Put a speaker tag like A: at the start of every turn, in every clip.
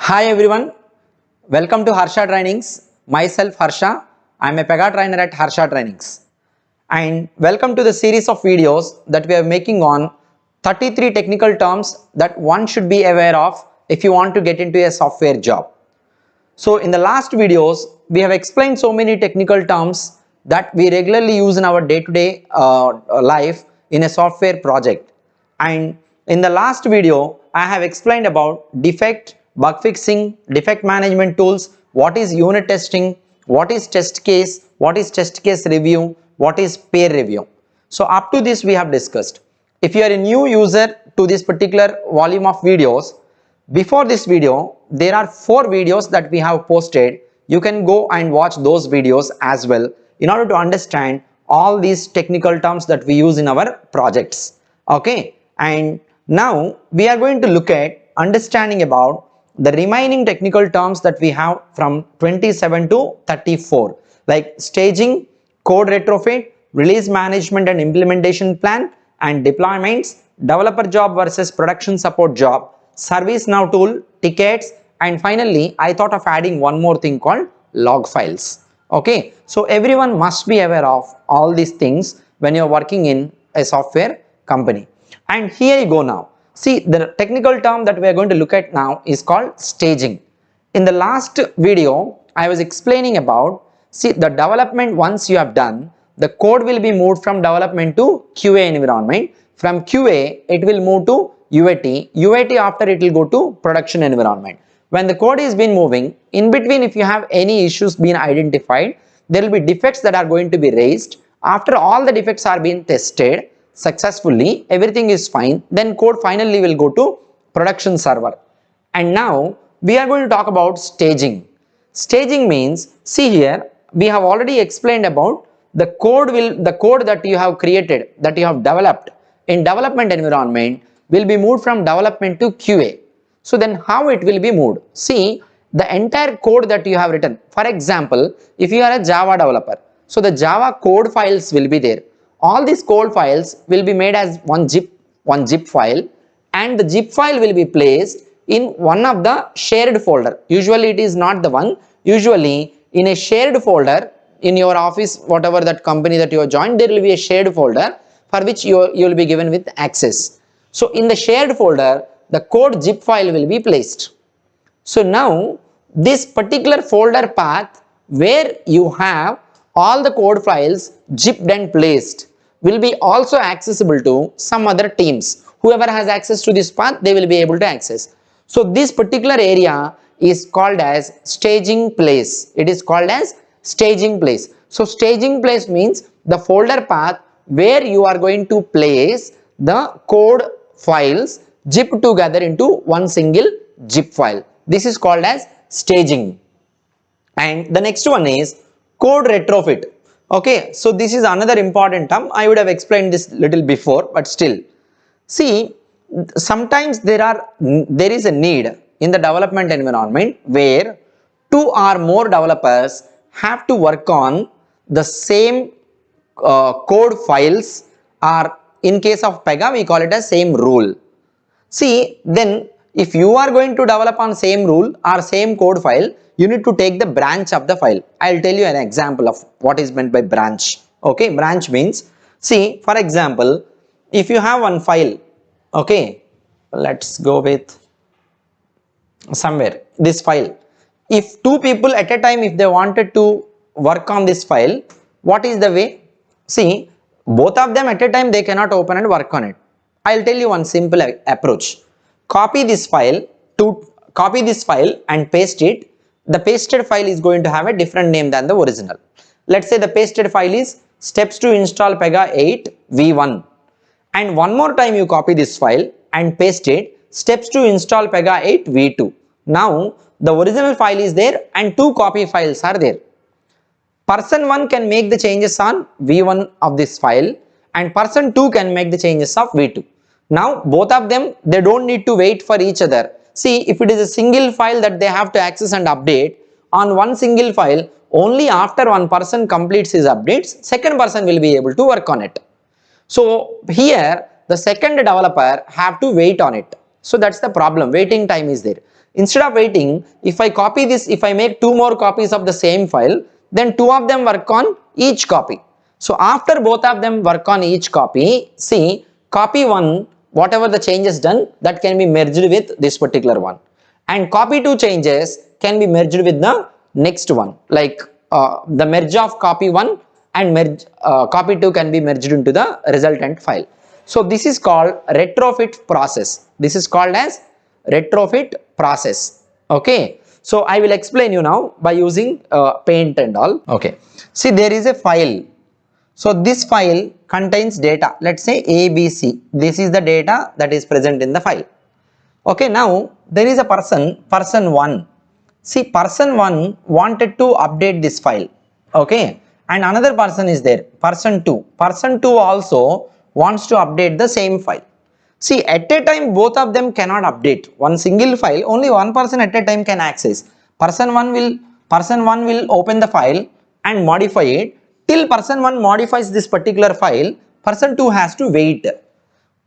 A: Hi everyone, welcome to Harsha Trainings. Myself Harsha, I am a Pega trainer at Harsha Trainings. And welcome to the series of videos that we are making on 33 technical terms that one should be aware of if you want to get into a software job. So in the last videos, we have explained so many technical terms that we regularly use in our day-to-day life in a software project. And in the last video, I have explained about defect, bug fixing, defect management tools, what is unit testing, what is test case review, what is peer review. So up to this we have discussed. If you are a new user to this particular volume of videos, before this video, there are 4 videos that we have posted. You can go and watch those videos as well in order to understand all these technical terms that we use in our projects. Okay, and now we are going to look at understanding about the remaining technical terms that we have from 27 to 34, like staging, code retrofit, release management and implementation plan, and deployments, developer job versus production support job, service now tool, tickets, and finally I thought of adding one more thing called log files. Okay, so everyone must be aware of all these things when you are working in a software company. And here you go now. See, the technical term that we are going to look at now is called staging. In the last video, I was explaining about, see, the development once you have done, the code will be moved from development to QA environment. From QA, it will move to UAT. UAT after it will go to production environment. When the code is been moving, in between if you have any issues been identified, there will be defects that are going to be raised. After all the defects are being tested successfully, everything is fine, then code finally will go to production server. And now we are going to talk about staging. Staging means, see here, we have already explained about the code that you have created, that you have developed in development environment will be moved from development to QA. So then how it will be moved? See, the entire code that you have written, for example, if you are a Java developer, so the Java code files will be there. All these code files will be made as one zip file, and the zip file will be placed in one of the shared folder. Usually it is not the one, usually in a shared folder in your office, whatever that company that you have joined, there will be a shared folder for which you will be given with access. So in the shared folder, the code zip file will be placed. So now this particular folder path where you have all the code files zipped and placed will be also accessible to some other teams. Whoever has access to this path, they will be able to access. So this particular area is called as staging place. It is called as staging place. So staging place means the folder path where you are going to place the code files zipped together into one single zip file. This is called as staging. And the next one is code retrofit. Okay, so this is another important term. I would have explained this little before, but still, see, sometimes there is a need in the development environment where 2 or more developers have to work on the same code files, or in case of Pega we call it as same rule. See, then if you are going to develop on same rule or same code file, you need to take the branch of the file. I'll tell you an example of what is meant by branch. Okay, branch means, see, for example, if you have one file, okay, let's go with somewhere this file. If 2 people at a time, if they wanted to work on this file, what is the way? See, both of them at a time they cannot open and work on it. I'll tell you one simple approach. Copy this file and paste it. The pasted file is going to have a different name than the original. Let's say the pasted file is steps to install Pega 8 v1, and one more time you copy this file and paste it, steps to install Pega 8 v2. Now the original file is there and 2 copy files are there. Person 1 can make the changes on v1 of this file and person 2 can make the changes of v2. Now both of them, they don't need to wait for each other. See, if it is a single file that they have to access and update on one single file, only after one person completes his updates, second person will be able to work on it. So here the second developer have to wait on it. So that's the problem, waiting time is there. Instead of waiting, if I copy this, if I make 2 more copies of the same file, then 2 of them work on each copy. So after both of them work on each copy, see, copy 1, whatever the change is done, that can be merged with this particular one. And copy 2 changes can be merged with the next one. Like the merge of copy 1 and copy 2 can be merged into the resultant file. So this is called retrofit process. This is called as retrofit process. Okay. So I will explain you now by using paint and all. Okay. See, there is a file. So this file contains data. Let's say ABC. This is the data that is present in the file. Okay. Now there is a person 1. See, person 1 wanted to update this file. Okay. And another person is there, person 2. Person 2 also wants to update the same file. See, at a time both of them cannot update one single file. Only one person at a time can access. Person 1 will open the file and modify it. Till person 1 modifies this particular file, person 2 has to wait.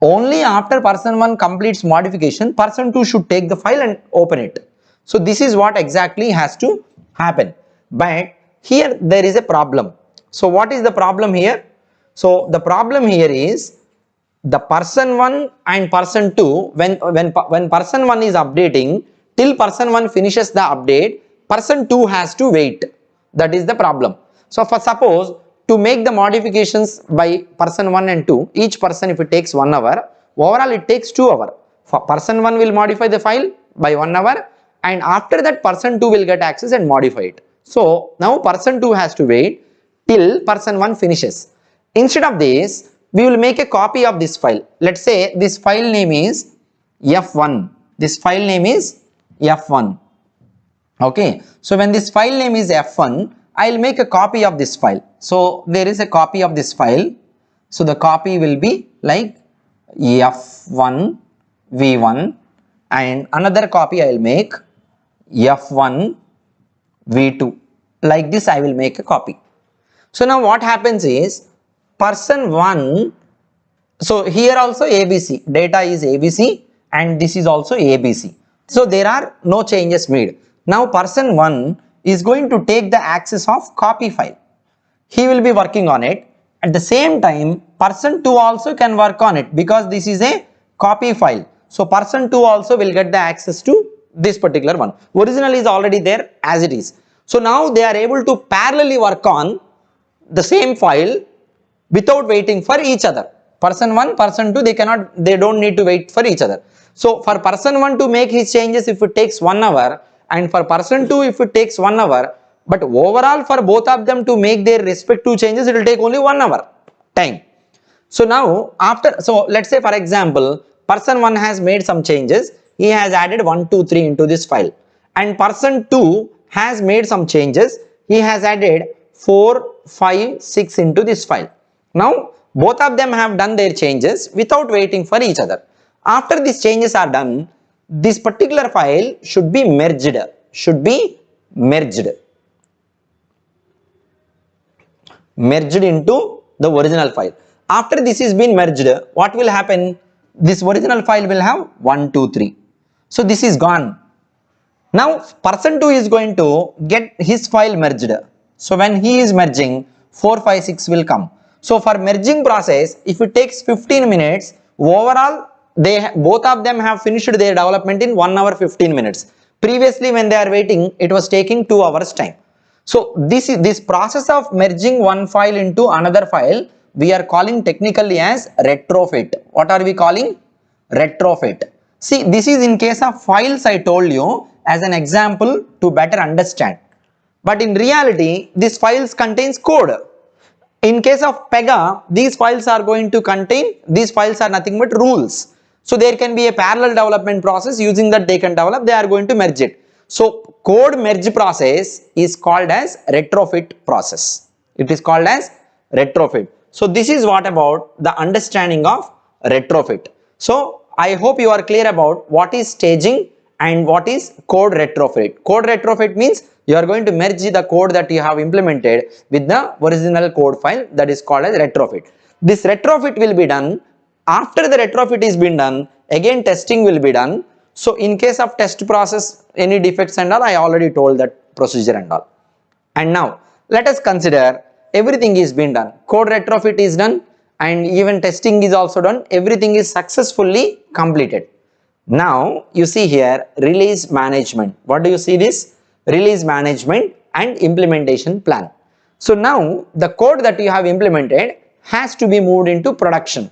A: Only after person 1 completes modification, person 2 should take the file and open it. So this is what exactly has to happen. But here there is a problem. So what is the problem here? So the problem here is the person 1 and person 2, when person 1 is updating, till person 1 finishes the update, person 2 has to wait. That is the problem. So for suppose to make the modifications by person 1 and 2, each person, if it takes 1 hour, overall it takes 2 hours. For person 1 will modify the file by 1 hour, and after that person 2 will get access and modify it. So now person 2 has to wait till person 1 finishes. Instead of this, we will make a copy of this file. Let's say this file name is F1. This file name is F1. Okay. So when this file name is F1, I'll make a copy of this file. So there is a copy of this file. So the copy will be like F1 V1, and another copy I'll make F1 V2. Like this I will make a copy. So now what happens is person 1, so here also ABC, data is ABC and this is also ABC. So there are no changes made. Now person 1 is going to take the access of copy file. He will be working on it. At the same time, person 2 also can work on it because this is a copy file. So person 2 also will get the access to this particular one. Original is already there as it is. So now they are able to parallelly work on the same file without waiting for each other. Person 1, person 2, they don't need to wait for each other. So for person 1 to make his changes, if it takes 1 hour, and for person 2 if it takes 1 hour, but overall for both of them to make their respective changes, it will take only 1 hour time. So now so let's say for example, person 1 has made some changes. He has added 1, 2, 3 into this file, and person 2 has made some changes. He has added 4, 5, 6 into this file. Now both of them have done their changes without waiting for each other. After these changes are done, this particular file should be merged, merged into the original file. After this is been merged, what will happen? This original file will have 1, 2, 3. So this is gone. Now person 2 is going to get his file merged. So when he is merging, 4, 5, 6 will come. So for merging process, if it takes 15 minutes, overall both of them have finished their development in 1 hour 15 minutes. Previously when they are waiting, it was taking 2 hours time. So this process of merging one file into another file, we are calling technically as retrofit. What are we calling? Retrofit. See, this is in case of files I told you as an example to better understand. But in reality, these files contains code. In case of Pega, these files are nothing but rules. So there can be a parallel development process. Using that they can develop, they are going to merge it. So code merge process is called as retrofit process. It is called as retrofit. So this is what about the understanding of retrofit. So I hope you are clear about what is staging and what is code retrofit. Code retrofit means you are going to merge the code that you have implemented with the original code file, that is called as retrofit. This retrofit will be done. After the retrofit is been done, again testing will be done. So in case of test process, any defects and all, I already told that procedure and all. And now let us consider everything is been done. Code retrofit is done and even testing is also done. Everything is successfully completed. Now you see here release management. What do you see this? Release management and implementation plan. So now the code that you have implemented has to be moved into production.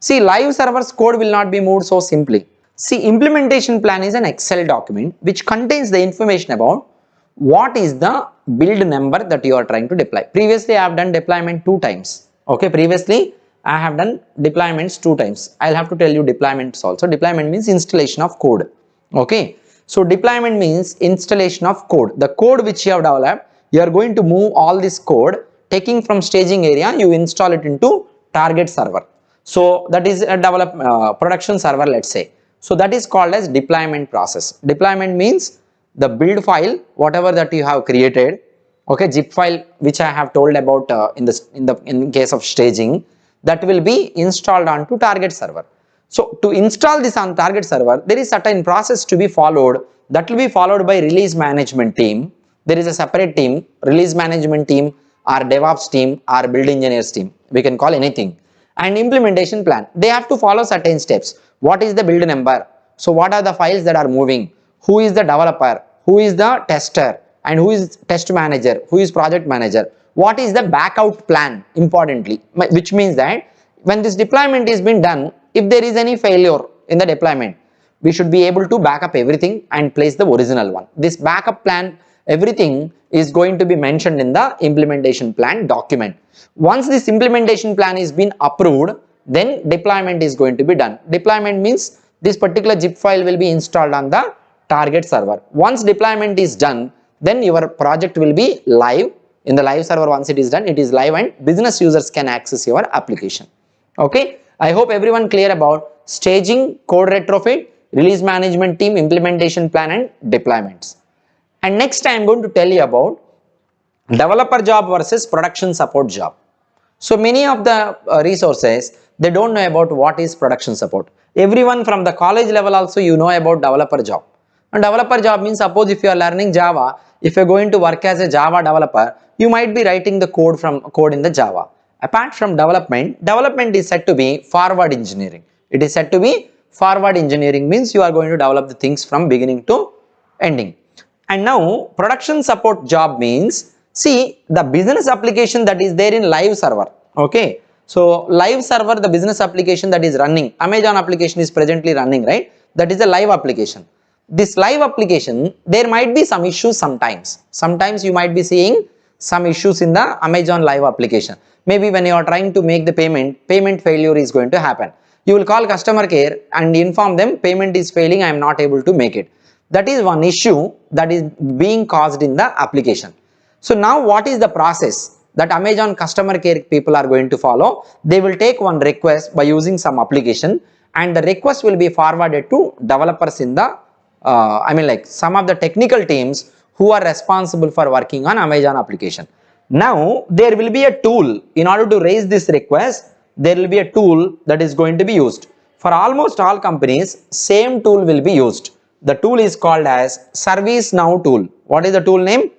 A: See, live server's code will not be moved so simply. See, implementation plan is an Excel document which contains the information about what is the build number that you are trying to deploy. Previously I have done deployment 2 times. Okay, previously I have done deployments 2 times. I'll have to tell you deployments also. Deployment means installation of code. Okay, so deployment means installation of code. The code which you have developed, you are going to move all this code, taking from staging area, you install it into target server. So that is a production server, let's say. So that is called as deployment process. Deployment means the build file, whatever that you have created, okay, zip file which I have told about in case of staging, that will be installed onto target server. So to install this on target server, there is certain process to be followed. That will be followed by release management team. There is a separate team, release management team or DevOps team or build engineers team. We can call anything. And implementation plan. They have to follow certain steps. What is the build number? So what are the files that are moving? Who is the developer? Who is the tester? And who is test manager? Who is project manager? What is the backout plan, importantly, which means that when this deployment is being done, if there is any failure in the deployment, we should be able to back up everything and place the original one. This backup plan, everything is going to be mentioned in the implementation plan document. Once this implementation plan is been approved, then deployment is going to be done. Deployment means this particular zip file will be installed on the target server. Once deployment is done, then your project will be live. In the live server, once it is done, it is live and business users can access your application. Okay, I hope everyone clear about staging, code retrofit, release management team, implementation plan and deployments. And next I am going to tell you about developer job versus production support job. So many of the resources, they don't know about what is production support. Everyone from the college level also you know about developer job. And developer job means, suppose if you are learning Java, if you are going to work as a Java developer, you might be writing the code in the Java. Apart from development is said to be forward engineering. It is said to be forward engineering, means you are going to develop the things from beginning to ending. And now production support job means, see, the business application that is there in live server. Okay, so live server, the business application that is running, Amazon application is presently running, right? That is a live application. This live application, there might be some issues sometimes. Sometimes you might be seeing some issues in the Amazon live application. Maybe when you are trying to make the payment failure is going to happen. You will call customer care and inform them payment is failing, I am not able to make it. That is one issue that is being caused in the application. So now what is the process that Amazon customer care people are going to follow? They will take one request by using some application and the request will be forwarded to developers in the some of the technical teams who are responsible for working on Amazon application. Now there will be a tool in order to raise this request. There will be a tool that is going to be used. For almost all companies, same tool will be used. The tool is called as ServiceNow tool. What is the tool name?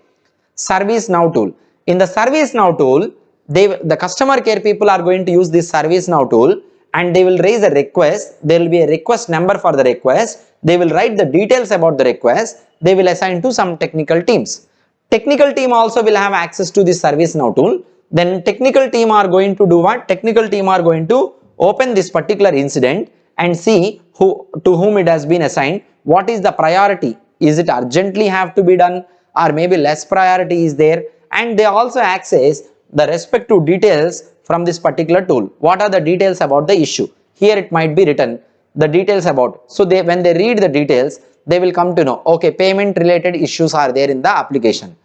A: ServiceNow tool. In the ServiceNow tool, the customer care people are going to use this ServiceNow tool and they will raise a request. There will be a request number for the request. They will write the details about the request. They will assign to some technical teams. Technical team also will have access to this ServiceNow tool. Then technical team are going to do what? Technical team are going to open this particular incident and see to whom it has been assigned. What is the priority? Is it urgently have to be done or maybe less priority is there? And they also access the respective details from this particular tool. What are the details about the issue? Here it might be written the details about. So when they read the details, they will come to know, okay, payment related issues are there in the application.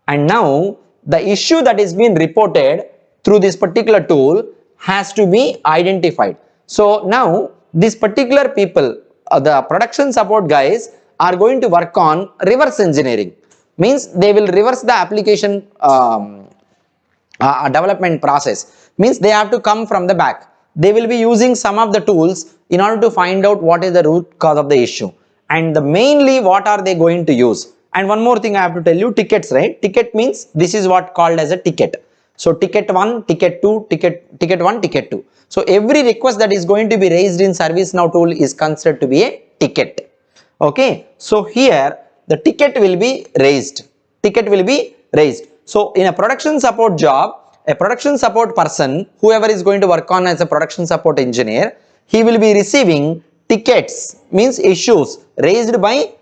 A: And now the issue that is being reported through this particular tool has to be identified. So now this particular people, the production support guys are going to work on reverse engineering. Means they will reverse the application development process. Means they have to come from the back. They will be using some of the tools in order to find out what is the root cause of the issue. and the mainly what are they going to use. And one more thing I have to tell you, tickets, right? Ticket means this is what called as a ticket. So ticket 1, ticket 2, ticket 1, ticket 2. So every request that is going to be raised in ServiceNow tool is considered to be a ticket. Okay, so here the ticket will be raised. Ticket will be raised. So in a production support job, a production support person, whoever is going to work on as a production support engineer, he will be receiving tickets, means issues raised by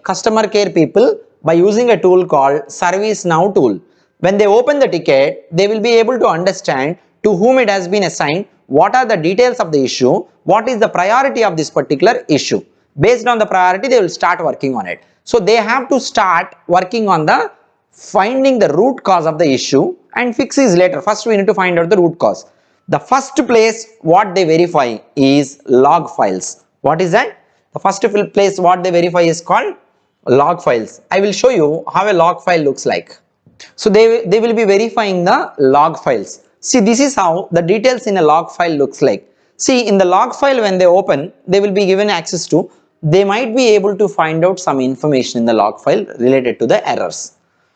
A: customer care people by using a tool called ServiceNow tool. When they open the ticket, they will be able to understand to whom it has been assigned, what are the details of the issue, what is the priority of this particular issue. Based on the priority, they will start working on it. So they have to start working on the finding the root cause of the issue, and fix is later. First we need to find out the root cause. The first place what they verify is log files. What is that? The first place what they verify is called log files. I will show you how a log file looks like. So they will be verifying the log files. See, this is how the details in a log file looks like. See, in the log file when they open, they will be given access to, they might be able to find out some information in the log file related to the errors.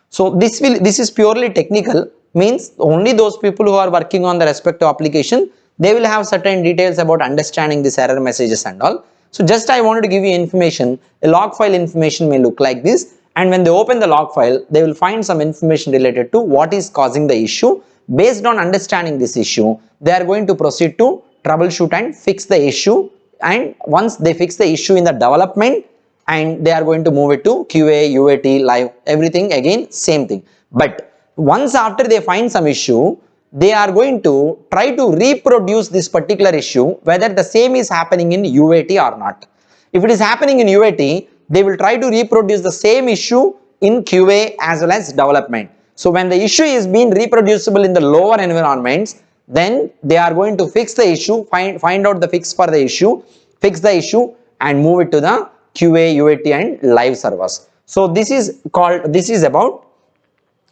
A: So this is purely technical, means only those people who are working on the respective application, they will have certain details about understanding this error messages and all. So just I wanted to give you information. A log file information may look like this, and when they open the log file, they will find some information related to what is causing the issue. Based on understanding this issue, they are going to proceed to troubleshoot and fix the issue, and once they fix the issue in the development, and they are going to move it to QA, UAT, live, everything again same thing. But once after they find some issue, they are going to try to reproduce this particular issue, whether the same is happening in UAT or not. If it is happening in UAT, they will try to reproduce the same issue in QA as well as development. So when the issue is being reproducible in the lower environments, then they are going to fix the issue, find out the fix for the issue, fix the issue and move it to the QA, UAT and live servers. So this is about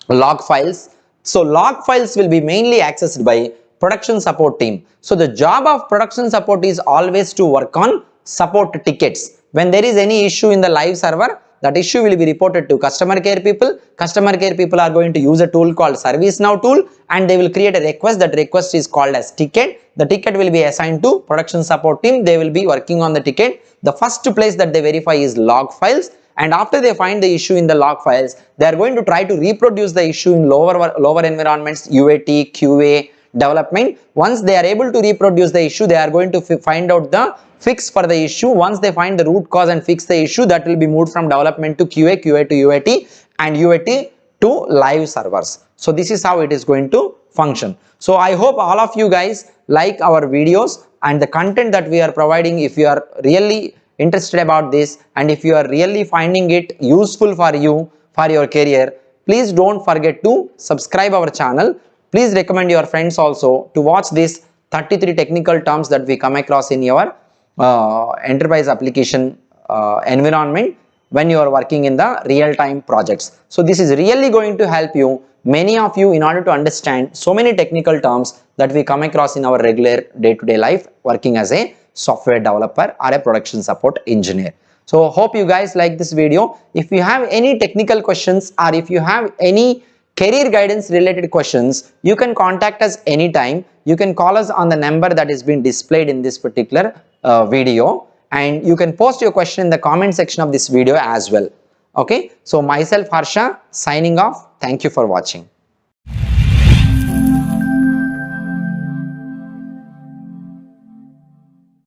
A: log files. So log files will be mainly accessed by production support team. So the job of production support is always to work on support tickets. When there is any issue in the live server, that issue will be reported to customer care people. Customer care people are going to use a tool called ServiceNow tool, and they will create a request. That request is called as ticket. The ticket will be assigned to production support team. They will be working on the ticket. The first place that they verify is log files, and after they find the issue in the log files, they are going to try to reproduce the issue in lower environments, UAT, QA, development. Once they are able to reproduce the issue, they are going to find out the fix for the issue. Once they find the root cause and fix the issue, that will be moved from development to QA, QA to UAT and UAT to live servers. So this is how it is going to function. So I hope all of you guys like our videos and the content that we are providing. If you are really interested about this, and if you are really finding it useful for you, for your career, please don't forget to subscribe our channel. Please recommend your friends also to watch these 33 technical terms that we come across in your enterprise application environment when you are working in the real-time projects. So this is really going to help you, many of you, in order to understand so many technical terms that we come across in our regular day-to-day life working as a software developer or a production support engineer. So hope you guys like this video. If you have any technical questions or if you have any career guidance related questions, you can contact us anytime. You can call us on the number that is being displayed in this particular video, and you can post your question in the comment section of this video as well. Okay, so myself Harsha signing off. Thank you for watching.